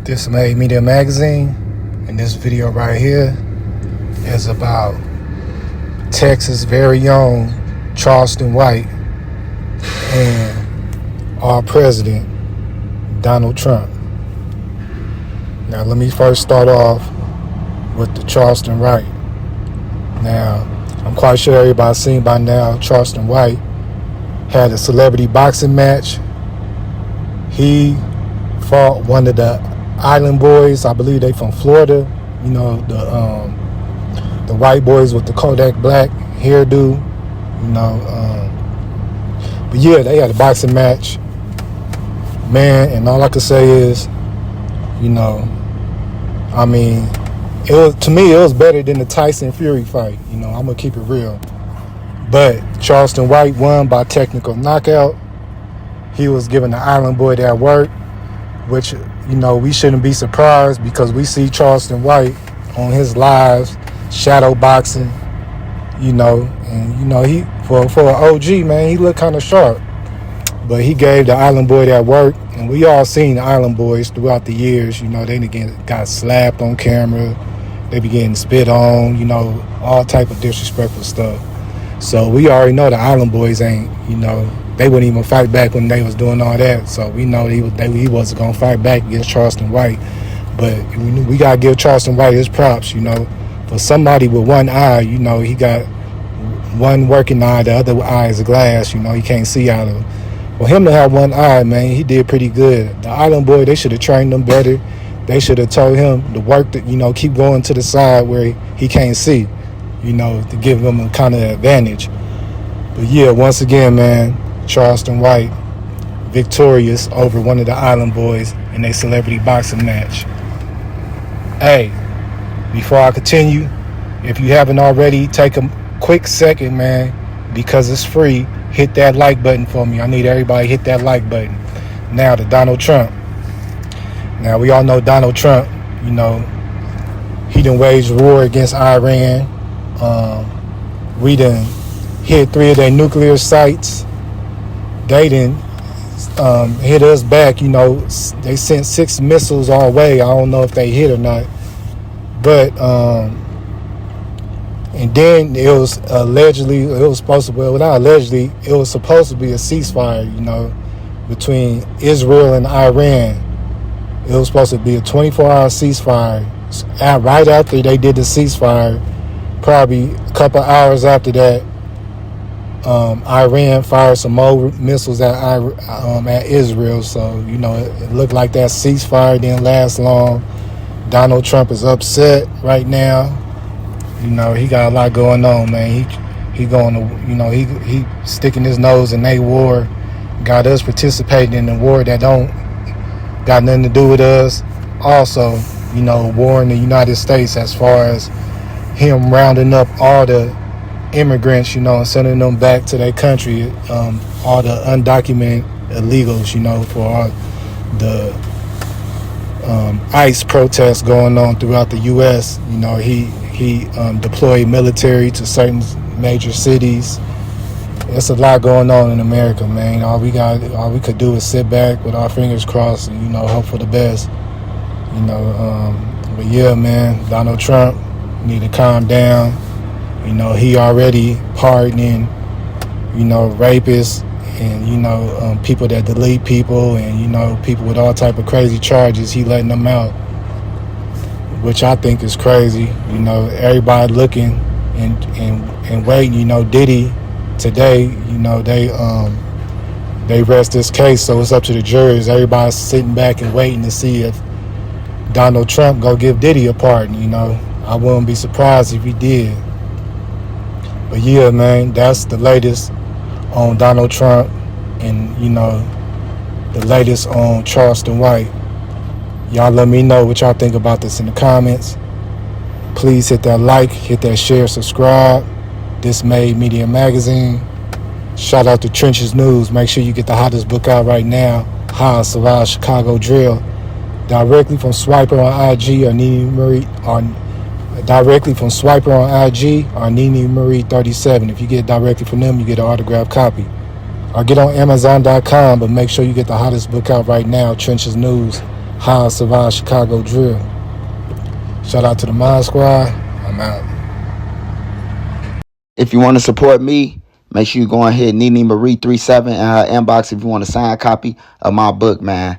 This Made Media Magazine, and this video right here is about Texas' very own Charleston White and our president, Donald Trump. Now, let me first start off with the Charleston White. Now, I'm quite sure everybody's seen by now, Charleston White had a celebrity boxing match. He fought one of the Island Boys. I believe they from Florida. You know, the white boys with the Kodak Black hairdo. You know, but yeah, they had a boxing match, man. And all I could say is, you know, I mean, to me it was better than the Tyson Fury fight. You know, I'm gonna keep it real. But Charleston White won by technical knockout. He was giving the Island Boy that work, which, you know, we shouldn't be surprised because we see Charleston White on his lives, shadow boxing, you know, and, you know, he, for an OG, man, he looked kind of sharp. But he gave the Island Boy that work, and we all seen the Island Boys throughout the years. You know, they got slapped on camera, they be getting spit on, you know, all type of disrespectful stuff. So we already know the Island Boys ain't, you know, they wouldn't even fight back when they was doing all that. So we know he wasn't going to fight back against Charleston White. But we got to give Charleston White his props, you know. For somebody with one eye, you know, he got one working eye, the other eye is a glass, you know, he can't see out of it. For him to have one eye, man, he did pretty good. The Island Boy, they should have trained him better. They should have told him to work, you know, keep going to the side where he can't see, you know, to give him a kind of advantage. But yeah, once again, man, Charleston White victorious over one of the Island Boys in a celebrity boxing match. Hey, before I continue, if you haven't already, take a quick second, man, because it's free. Hit that like button for me. I need everybody to hit that like button. Now to Donald Trump. Now, we all know Donald Trump, you know, he done waged war against Iran. We done hit 3 of their nuclear sites. They didn't hit us back. You know, they sent 6 missiles our way. I don't know if they hit or not. But, and then it was supposed to be a ceasefire, you know, between Israel and Iran. It was supposed to be a 24-hour ceasefire. Right after they did the ceasefire, probably a couple hours after that, Iran fired some more missiles at Israel. So, you know, it looked like that ceasefire didn't last long. Donald Trump is upset right now. You know, he got a lot going on, man. He going to, you know, he sticking his nose in a war. Got us participating in the war that don't got nothing to do with us. Also, you know, war in the United States as far as him rounding up all the immigrants, you know, and sending them back to their country, all the undocumented illegals, you know, for all the ICE protests going on throughout the U.S. You know, he deployed military to certain major cities. It's a lot going on in America, man. All we could do is sit back with our fingers crossed and, you know, hope for the best. You know, but yeah, man, Donald Trump need to calm down. You know, he already pardoning, you know, rapists and, you know, people that delete people and, you know, people with all type of crazy charges. He letting them out, which I think is crazy. You know, everybody looking and waiting. You know, Diddy today, you know, they rest this case, so it's up to the juries. Everybody's sitting back and waiting to see if Donald Trump go give Diddy a pardon. You know, I wouldn't be surprised if he did. But yeah, man, that's the latest on Donald Trump and, you know, the latest on Charleston White. Y'all let me know what y'all think about this in the comments. Please hit that like, hit that share, subscribe. This Made Media Magazine. Shout out to Trenches News. Make sure you get the hottest book out right now, How I Survived Chicago Drill. Directly from Swiper on IG or Nene Marie directly from Swiper on IG or Nene Marie 37. If you get directly from them, you get an autographed copy. Or get on Amazon.com, but make sure you get the hottest book out right now, Trenches News, How I Survived Chicago Drill. Shout out to the Mod Squad. I'm out. If you want to support me, make sure you go ahead, Nene Marie 37 in her inbox if you want a signed copy of my book, man.